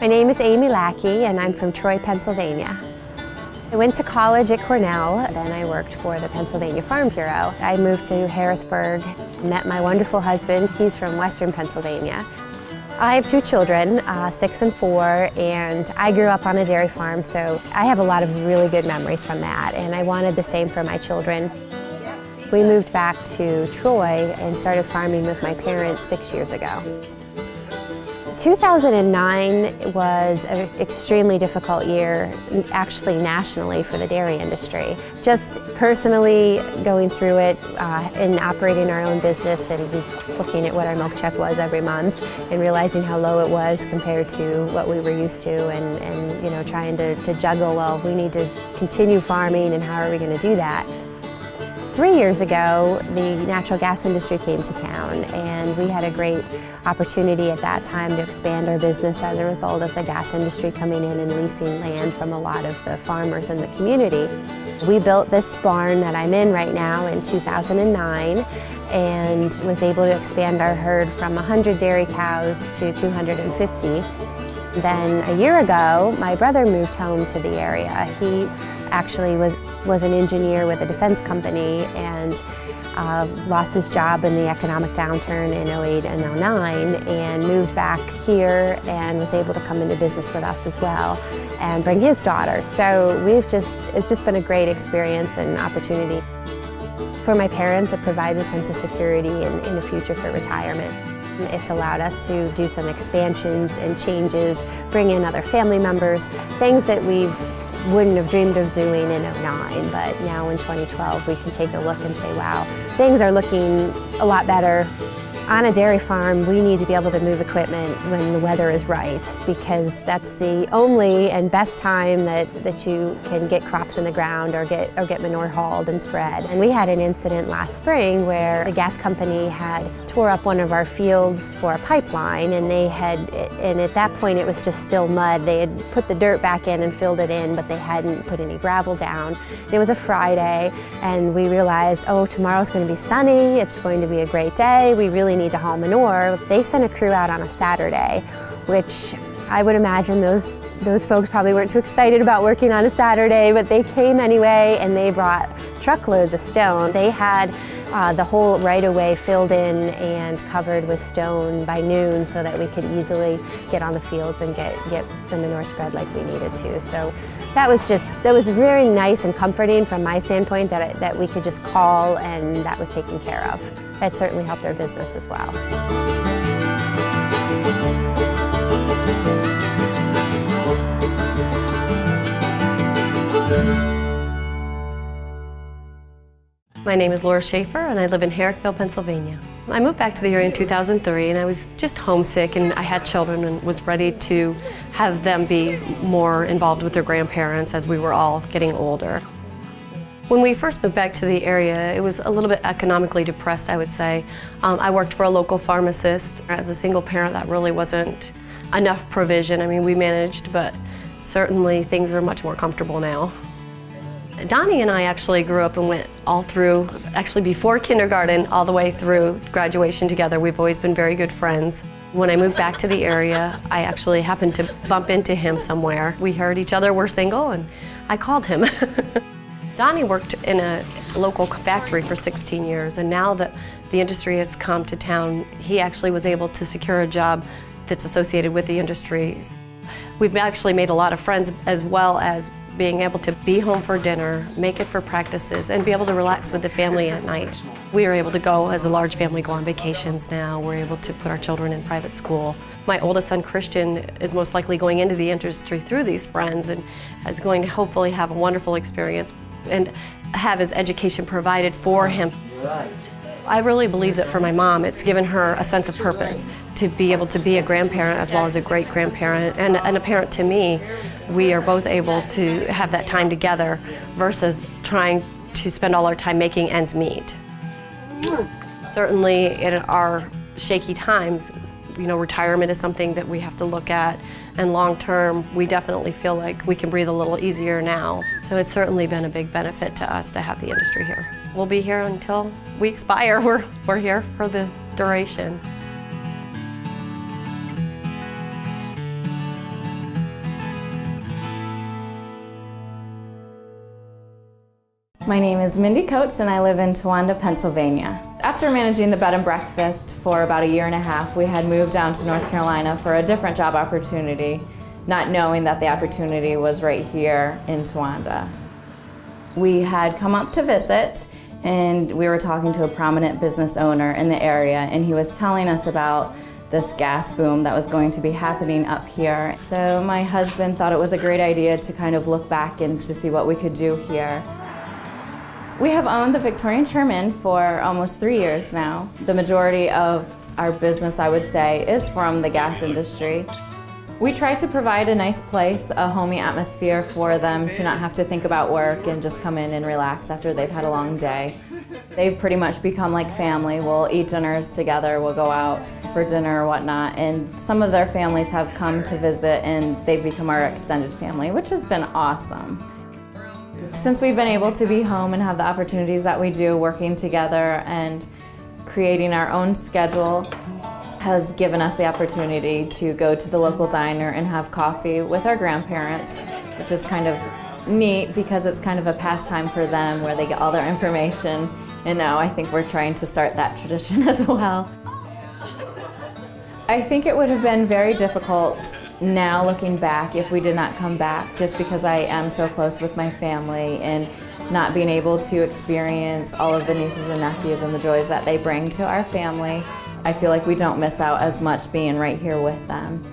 My name is Amy Lackey and I'm from Troy, Pennsylvania. I went to college at Cornell, then I worked for the Pennsylvania Farm Bureau. I moved to Harrisburg, met my wonderful husband, he's from Western Pennsylvania. I have two children, 6 and 4, and I grew up on a dairy farm, so I have a lot of really good memories from that, and I wanted the same for my children. We moved back to Troy and started farming with my parents 6 years ago. 2009 was an extremely difficult year, actually nationally, for the dairy industry. Just personally going through it and operating our own business and looking at what our milk check was every month and realizing how low it was compared to what we were used to, and you know, trying to juggle, well, we need to continue farming and how are we going to do that? 3 years ago, the natural gas industry came to town, and we had a great opportunity at that time to expand our business as a result of the gas industry coming in and leasing land from a lot of the farmers in the community. We built this barn that I'm in right now in 2009 and was able to expand our herd from 100 dairy cows to 250. Then a year ago, my brother moved home to the area. He actually was an engineer with a defense company and lost his job in the economic downturn in 08 and 09 and moved back here and was able to come into business with us as well and bring his daughter. So it's just been a great experience and opportunity. For my parents, it provides a sense of security in the future for retirement. It's allowed us to do some expansions and changes, bring in other family members, things that we wouldn't have dreamed of doing in 09, but now in 2012 we can take a look and say, wow, things are looking a lot better. On a dairy farm, we need to be able to move equipment when the weather is right, because that's the only and best time that you can get crops in the ground or get manure hauled and spread. And we had an incident last spring where the gas company had tore up one of our fields for a pipeline, and and at that point it was just still mud. They had put the dirt back in and filled it in, but they hadn't put any gravel down. It was a Friday, and we realized, oh, tomorrow's going to be sunny, it's going to be a great day, we really need to haul manure. They sent a crew out on a Saturday, which I would imagine those folks probably weren't too excited about working on a Saturday, but they came anyway, and they brought truckloads of stone. They had the whole right-of-way filled in and covered with stone by noon so that we could easily get on the fields and get the manure spread like we needed to. So that was very nice and comforting from my standpoint that we could just call and that was taken care of. That certainly helped our business as well. My name is Laura Schaefer and I live in Herrickville, Pennsylvania. I moved back to the area in 2003 and I was just homesick and I had children and was ready to have them be more involved with their grandparents as we were all getting older. When we first moved back to the area, it was a little bit economically depressed, I would say. I worked for a local pharmacist. As a single parent, that really wasn't enough provision. I mean, we managed, but certainly things are much more comfortable now. Donnie and I actually grew up and went all through, actually before kindergarten, all the way through graduation together. We've always been very good friends. When I moved back to the area, I actually happened to bump into him somewhere. We heard each other were single and I called him. Donnie worked in a local factory for 16 years, and now that the industry has come to town, he actually was able to secure a job that's associated with the industry. We've actually made a lot of friends, as well as being able to be home for dinner, make it for practices, and be able to relax with the family at night. We are able to go, as a large family, go on vacations now. We're able to put our children in private school. My oldest son, Christian, is most likely going into the industry through these friends and is going to hopefully have a wonderful experience and have his education provided for him. I really believe that for my mom, it's given her a sense of purpose to be able to be a grandparent as well as a great-grandparent and a parent to me. We are both able to have that time together versus trying to spend all our time making ends meet. Certainly in our shaky times, you know, retirement is something that we have to look at, and long term, we definitely feel like we can breathe a little easier now. So it's certainly been a big benefit to us to have the industry here. We'll be here until we expire. We're here for the duration. My name is Mindy Coates and I live in Towanda, Pennsylvania. After managing the bed and breakfast for about a year and a half, we had moved down to North Carolina for a different job opportunity, not knowing that the opportunity was right here in Towanda. We had come up to visit and we were talking to a prominent business owner in the area, and he was telling us about this gas boom that was going to be happening up here. So my husband thought it was a great idea to kind of look back and to see what we could do here. We have owned the Victorian Sherman for almost 3 years now. The majority of our business, I would say, is from the gas industry. We try to provide a nice place, a homey atmosphere for them to not have to think about work and just come in and relax after they've had a long day. They've pretty much become like family. We'll eat dinners together, we'll go out for dinner or whatnot, and some of their families have come to visit and they've become our extended family, which has been awesome. Since we've been able to be home and have the opportunities that we do, working together and creating our own schedule has given us the opportunity to go to the local diner and have coffee with our grandparents, which is kind of neat because it's kind of a pastime for them where they get all their information. And now I think we're trying to start that tradition as well. I think it would have been very difficult now looking back if we did not come back, just because I am so close with my family and not being able to experience all of the nieces and nephews and the joys that they bring to our family. I feel like we don't miss out as much being right here with them.